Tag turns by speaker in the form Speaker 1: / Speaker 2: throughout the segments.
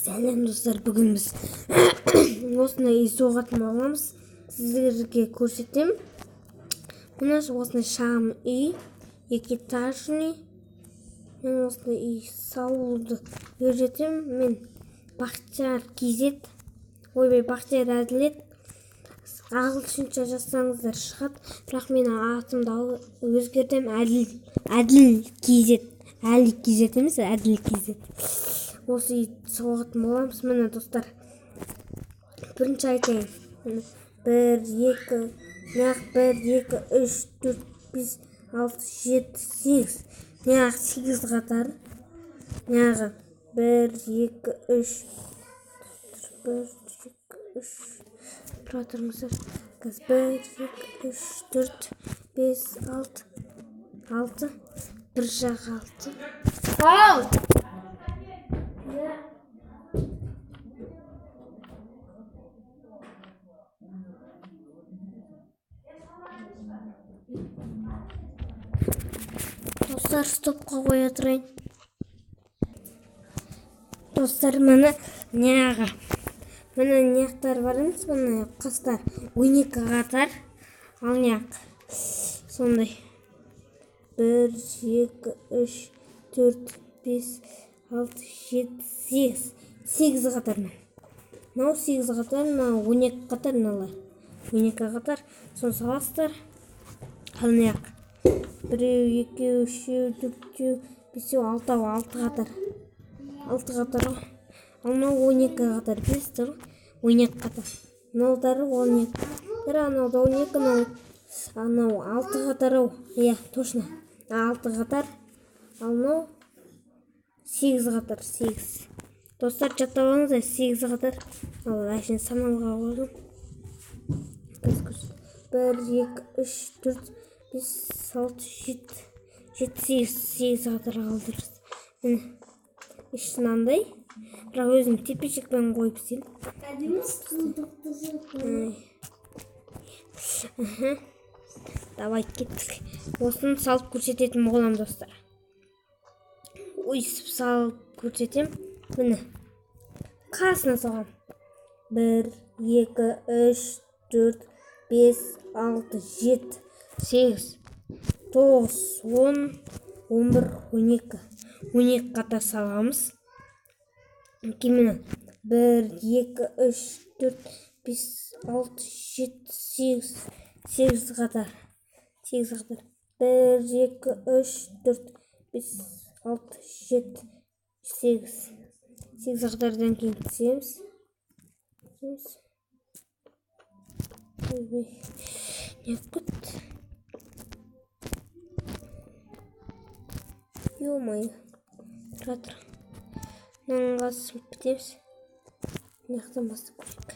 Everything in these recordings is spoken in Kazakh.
Speaker 1: Сәлем достар, бүгін біз осындай үй соғатын боламыз. Сіздерге көрсетемін. Мына осындай шағын үй, екіэтажный. Мен осындай үй салуды үйретемін. Мен Бақтияр Кизет, Бақтияр Әділет. Ағылшынша жазсаңыздар шығады, бірақ мен атымды өзгертем, Әділ Кизет. Әли Кизет емес, Әділ Кизет. Осы үй соғатын боламыз. Міне достар, бірінші айтайын. 1, 2, 3, 4, 5, 6, 7, 8. Неғақ 8 қатар. Неғақ 1, 2, 3. 1, 2, 3. Тұра тұрыңыздар. 1, 2, 3, 4, 5, 6. 6. Bir жақ 6. Ал! Достар, стопқа қоя тұрайын. Достар, міне неғаға. Міне неқтар бар емес, міне қастар 12 қатар. Ал неғақ. Сондай. 1, 2, 3, 4, 5, 6, 7, 8. 8 қатар мен. Мынау 8 қатар, мынау 12 қатар, мыналар. 12 қатар. Соны саласыздар. Ал неғақ. 1, 2, 3, 4, 5, 6 қатар. 6 қатар. Ал мынау 12 қатар. 5, 12 қатар. Мынаудары 12. Анау да 12, анау 6 қатар. Иә, точно. 6 қатар. Ал мынау 8 қатар. 8. Достар, жаттап алыңыздар, 8 қатар. Ал әшейін саналға қойдым. 1, 2, 3, 4, 5, 6, 7, 8 қатар қалдырыз. Міне, ішінандай. Бірақ өзім тепешекпен қойып істеймін. Давай кеттік. Осыны салып көрсететін болам достар. Ойсып салып көрсетем. Міне. Қасына салам. 1, 2, 3, 4, 5, 6, 7, 8, 9, 10, 11, 12. 12 қатар саламыз. Кемені 1, 2, 3, 4, 5, 6, 7, 8. 8 қатар. 8 қатар. 1, 2, 3, 4, 5, 6, 7, 8. 8 қатардан кейін түсеміз. Не күт. Ё-моё. Тұра. Мынаның қасын бітеміз. Мынаяқтан бастап көрейік.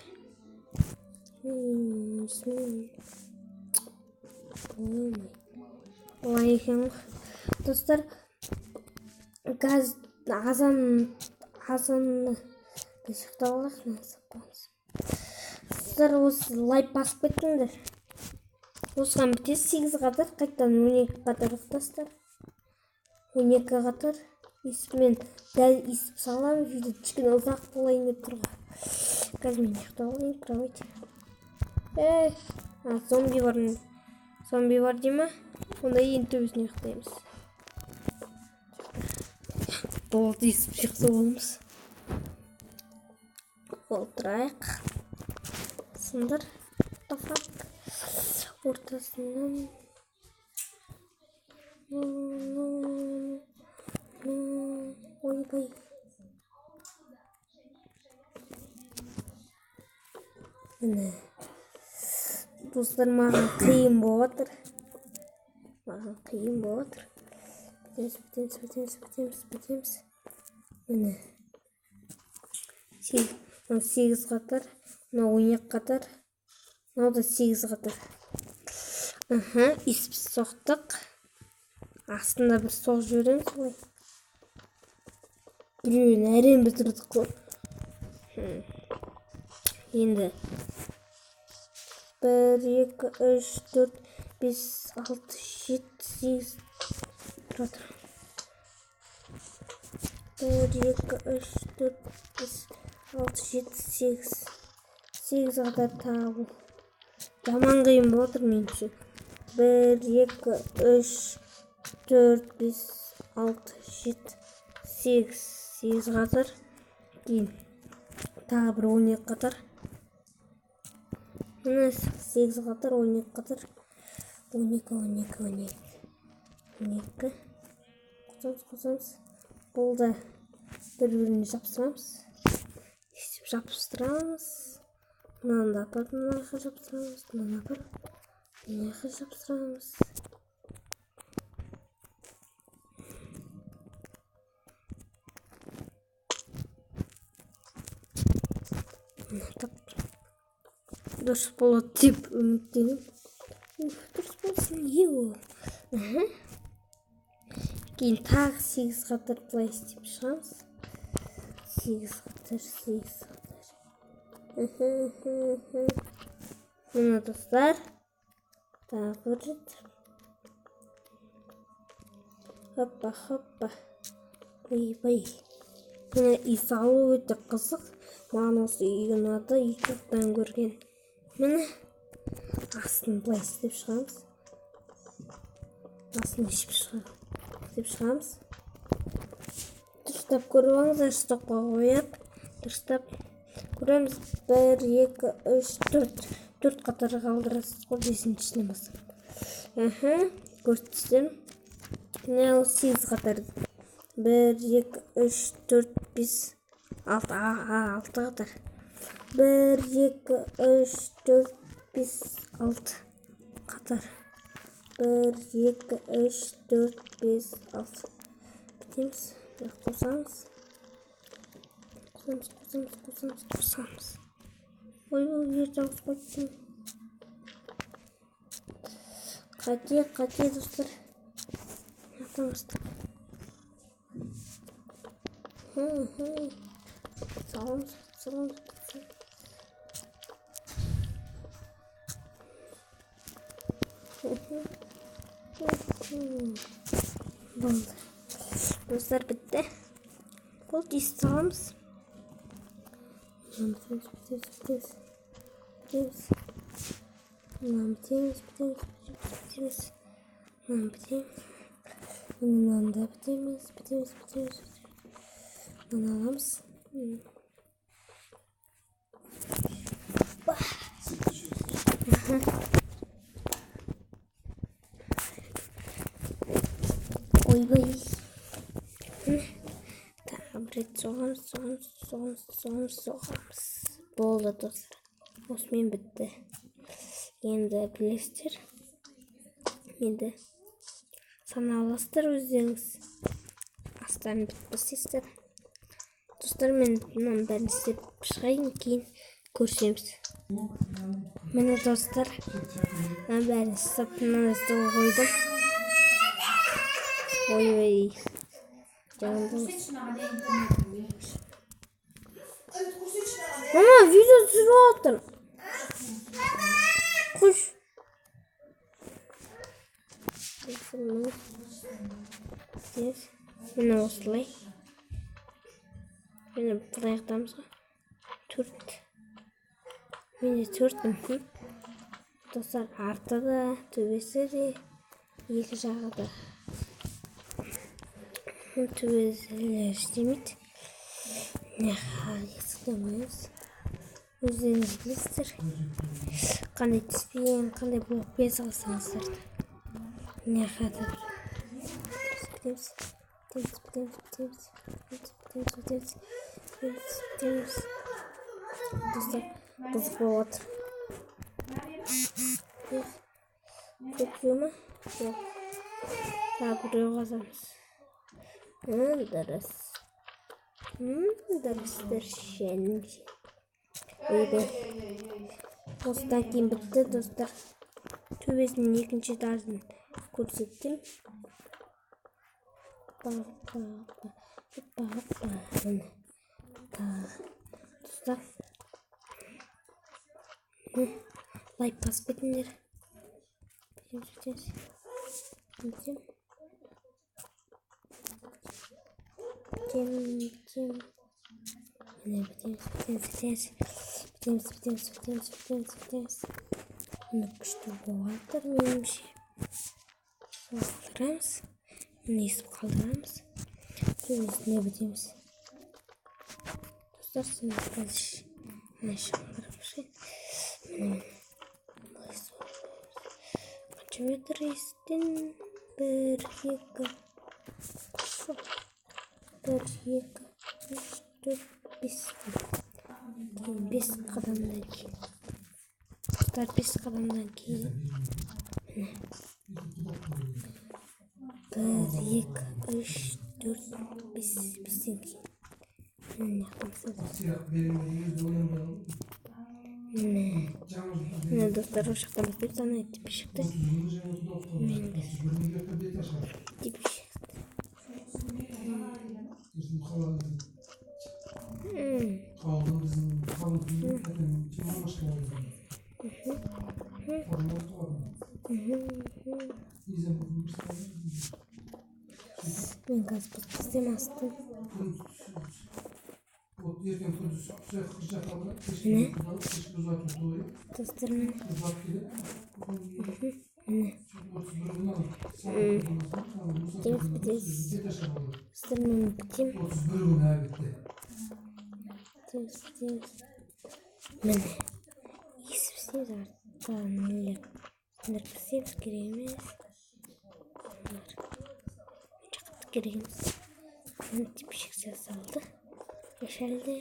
Speaker 1: Олай екен ғой. Достар, газ азанны шықтап алайық. Достар, осы лайк басып кеттіңдер. Осыған бітес 8 қатар, қайтадан 12 қатар достар. 12 қатар. Мен дәл есіп салам, видео кішкене ұзақ болайын деп тұрға. Қазір мен ұйықтап алайын, кровать. Зомби бар дейма? Онда ең төбесіне ұйықтаймыз. Болды, есіп шықты болымыз. Отырайық. Сындар. Тафак. Ортасынан. Ойбай. Міне. Достар, маған қиын болады. Бітеміз. Міне. 8 қатар. Мынау 12 қатар. Мынау да 8 қатар. Есіп соқтық. Астында бір соқ жібереміз ғой. Біреуін әрен бітірдік қой. Енді 1, 2, 3, 4, 5, 6, 7, 8. Тұра. 1, 2, 3, 4, 5. 6, 7, 8. 8 қатар тағы. Жаман қиын болып отыр мен үшін. 1, 2, 3, 4, 5, 6, 7, 8. 8 қатар. Кейін тағы бір 12 қатар. Міне 8 қатар, 12 қатар. 12. Қосамыз. Болды. Бір-біріне жапсырамыз. Естіп жапсырамыз. Мынаны да апарып мына жаққа жапсырамыз. Мынаны апарып мына жаққа жапсырамыз. Дұрыс болады деп үміттенемін. Дұрыс болсын, Кейін тағы 8 қатар былай істеп шығамыз. 8 қатар. Мына достар. Тағы бір рет. Хоппа. Ойбай. Мына үй салу өте қызық. Маған осы үй ұнады, ютубтан көрген. Міне астын былай істеп шығамыз. Астын ішіп шығамыз. Дұрыстап көріп алыңыздар, стопқа қойып. Дұрыстап көреміз. 1, 2, 3, 4. 4 қатар қалдырасыз ғой, 5-шіден бастап. Көрсетсем. Міне 8 қатар. 1, 2, 3, 4, 5, 6. 6 қатар. 1, 2, 3, 4, 5, 6 қатар. 1, 2, 3, 4, 5, 6. Бітеміз. Қосамыз. Ой, ертаңыз қойттым. Қате, достар. Атамызды. Саламыз. Болды. Достар, бітті. Болды, есті саламыз. Бітеміз. Аламыз. Ойбай. Тағы бір рет соғамыз. Болды, достар. Осымен бітті. Енді білесіздер. Енді сана аласыздар өздеріңіз. Астарын бітпесіздер. Достар, мен мынаның бәрін істеп шығайын, кейін көрсеміз. Міне достар, мынаның бәрін істеп мынаны столға қойдым. Ой. Мама, видео түсіріп жатыр. Құш. Міне осылай. Мені былай қытамыз ғой. 4. Мені 4. Достар, арты да, төбесі де, екі жағы да. Төбесілер істемейді. Есіктен қойыңыз. Өздеріңіз білесіздер. Қандай түспен, қандай блокпен салсаңыздар. Бітеміз. Достар, қызық болып отыр. Көкеу ма? Жоқ. Тағы біреу қазамыз. Дұрыстар шәнім. Ойбай. Осыдан кейін бітті, достар. Төбесінің екінші этажын көрсеттім. Достар. Лайк басып кетіңдер. Бітем. Міне бітеміз. Міне күшті болып жатыр меніңше. Қалдырамыз. Міне есіп қалдырамыз. Үстіне бітеміз. Достар, сені қазір шаңғырып шайын. Қанша метр естен? 1, 2, 3, 4, 5 қадамдан кейін. Достар, 5 қадамдан кейін. 1, 2, 3, 4, 5-тен кейін. Міне достар, о жақтан бітіп саны типі шықты. Мен қазір подписем астым. Міне достар, міне бітеміз. Достар, мен бітем. Міне есіп істейміз артынан нелер кірсеміз керек емес. Жақты керек емес. Міне тепшек салды. Yaşaldı.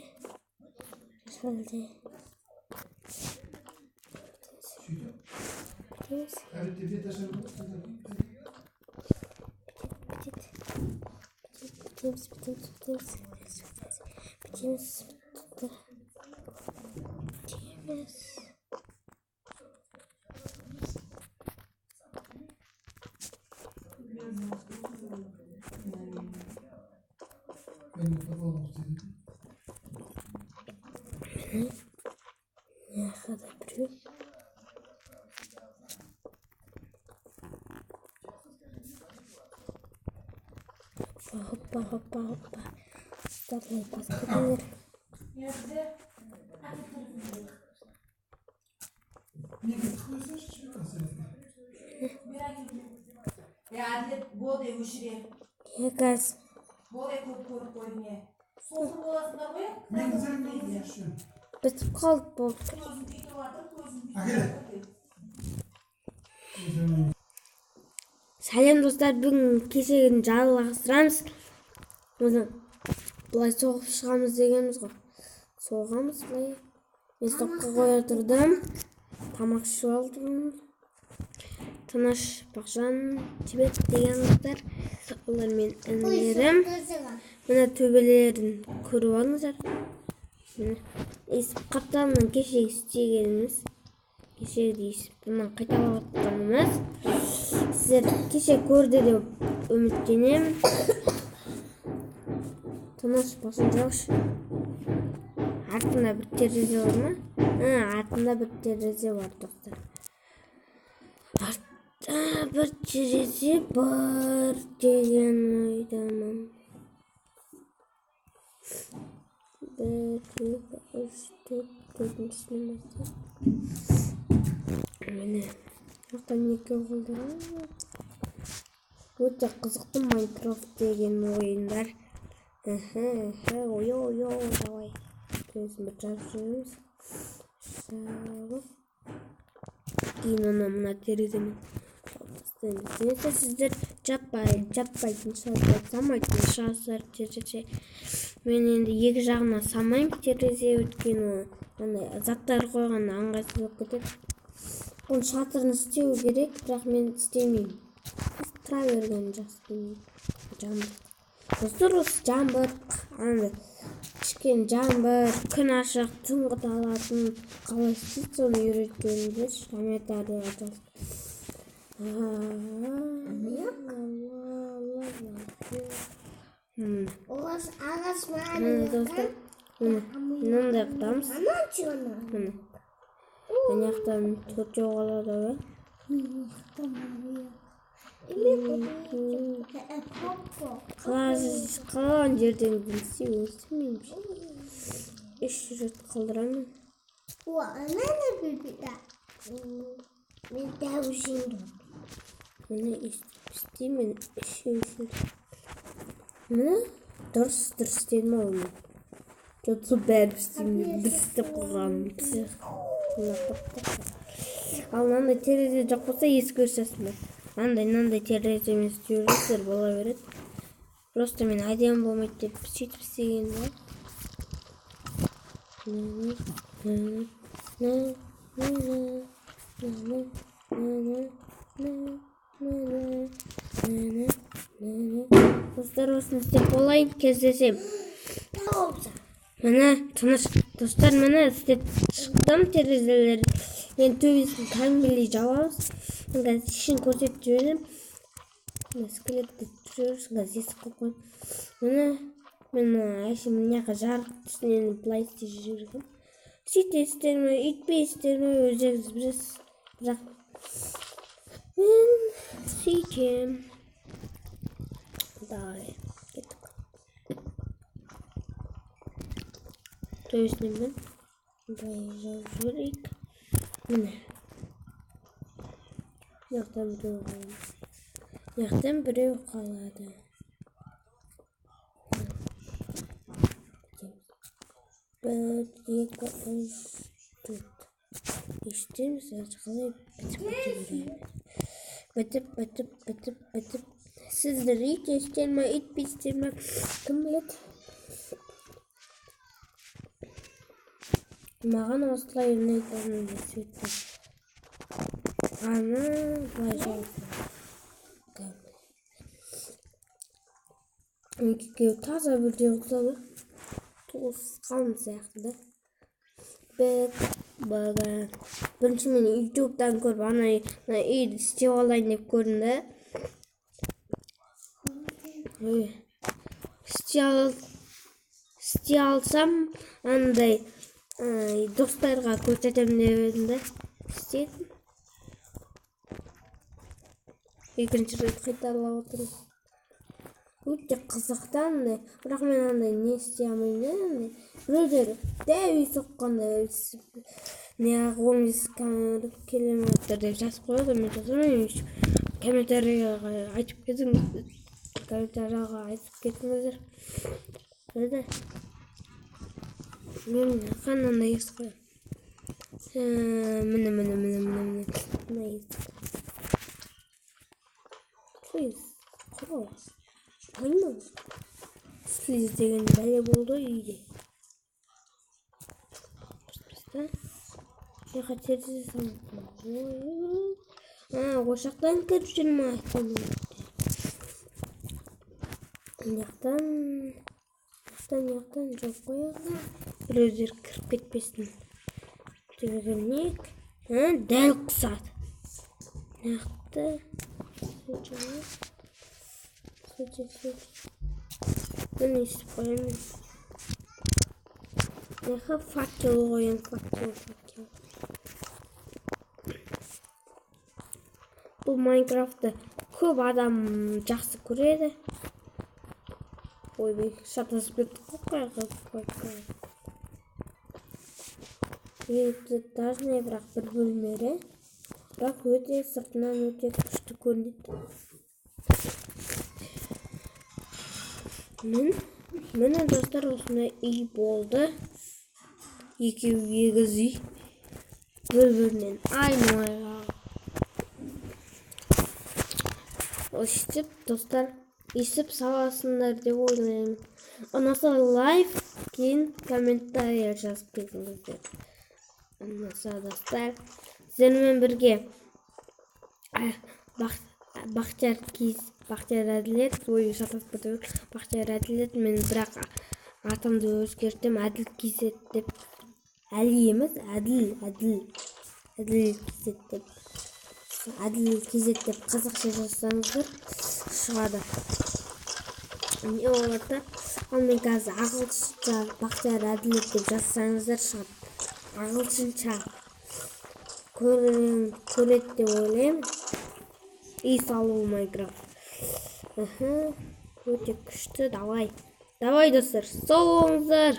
Speaker 1: Ne kadar duruyor? Hoppa. Startlayıp baskedelim. Ya gaz. Bitip kaldı bu. Сәлем достар, бүгін кешегін жалғастырамыз. Бұлай соғып шығамыз дегеніміз ғой. Соғамыз бұлай. Мен стопқа қоя тұрдым. Тамақ ішіп алдым. Тыныш, Бақжан, Тибет деген достар. Олар мен інілерім. Мына төбелерін көріп алыңыздар. Есіп қаптанның кешегі істегеніміз. Кешегі есіп бұнан қайталап отқанымыз. Сіздер кеше көрді деп үміттенем. Тыныш болсын, жоқшы. Артында бір терезе бар ма? Артында бір терезе бар, достар. Артында бір терезе бар деген ойдамын. 1, 2, 3, 4 бастап. Міне. Жақтан неке қолдары. Өте қызықты Майнкрафт деген ойындар. Ой, давай. Көзін бір жарып жүрміз. Кейін оны мұна тереземен жауып сіздер жаппайтын самайтын шығасыздар терезе. Мен енді екі жағына самайым терезе, өйткені заттар қойған ыңғайсыз болып кетеді. Бұл шатырын істеу керек, бірақ мен істемеймін. Тұра берген жақсы білмеймін. Достар, осы жаңбыр, кішкене жаңбыр, күн ашық, түнгі алатын қалай істейді, соны үйреткеніңіздер комментарияға жазып. Ағаш бар. Достар, мынандай қытамыз. Мына жақтан төрт жоғалады ғой. Қалған жерден білсе өсімейміз. 3 рет қалдырамын.
Speaker 2: Ананы білбейді. Мен дәу жеңді.
Speaker 1: Мені істеймін үшін. Мені дұрыс істедім ау мен. Жотсы бәрі істеймін. Бір істеп қойғаным. Ал мынандай терезе жоқ болса есік өшесіңдер. Мынандай терезе емес жүрсіздер бола береді. Просто мен әдемі болмайды деп сөйтіп істеген ба. Достар, осыны істеп болайын, кездесем. Міне тыныш достар, міне істеп шықтым терезелер. Енді төбесін кәдімгідей жабамыз. Қазір ішін көрсетіп жіберем. Скелетті түсіріп, есік қойып қойып. Мен әшейін мына жаққа жарық түсінен былай істеп жүргем. Сөйтесіздер ме, үйтпейсіздер ме, өздеріңіз білесіз. Бірақ мен сөйтем. Давай, кеттік. Төбесінен мен былай жазып жіберейік. Міне. Яқтан біреу қалады. Бір, екі, үш, төрт. Ештеміз қалай бітіп. Сіздер үйтесіздер ме, үйтпейсіздер ме, кім біледі? Маған осылай ұнайтын сөйтті. Аны былай жазды. Екеуі таза бірдей ұқсады. Туысқан сияқты да. Бірінші мен ютубтан көріп ана үйді істеп алайын деп көрдім да. Істей алсам андай достарға көрсетемін деп едім да. Істедім. Екінші рет қайталап отырмын. Өте қызықтан, бірақ мен андай не істей алмаймын. Біреулер дәу үй соққанда неғып 15 километр деп жазып қояды. Мен жазамын. Комментарияға айтып кетіңіздер. Бірді. Мен қанында ес қоям. Міне. Слиз. Құрау. Қайма. Слиз деген бәле болды үйде. Яқа терезе салып. Ошақтан кіріп жүрмін айтқан өтті. Яқтан жоқ қояға. Біреулер кіріп кетпесін. Тегірнек. Дәл құсады. Яқты. Мен естіп қоямын. Яқа факел қоям, факел. Бұл Майнкрафтты көп адам жақсы көреді. Ойбай, шатасып кеттік қой. Этажный, бірақ бір бөлмері. Бірақ өте сыртынан өте күшті көрінеді. Міне достар, осындай үй болды. Екеуі егіз үй. Бір-бірінен айнымайға. Өстіп, достар, естіп саласындар деп ойлаймын. Ұнаса лайк, кейін комментария жазып кетіңіздер. Ұнаса достар, сіздермен бірге Бақтияр Әділет, ойы шатасып кетіп, Бақтияр Әділет, мен бірақ атымды өзгертем, Әділ Кизет деп. Әли емес, Әділ Кизет деп қазақша жазсаңыздар шығады. Не оларда? Ал мен қазір ағылшынша Бақтияр Әділет деп жазсаңыздар шығады. Ағылшынша көреді деп ойлаймын. Үй салу Майнкрафт. Өте күшті, давай достар, сол болыңыздар.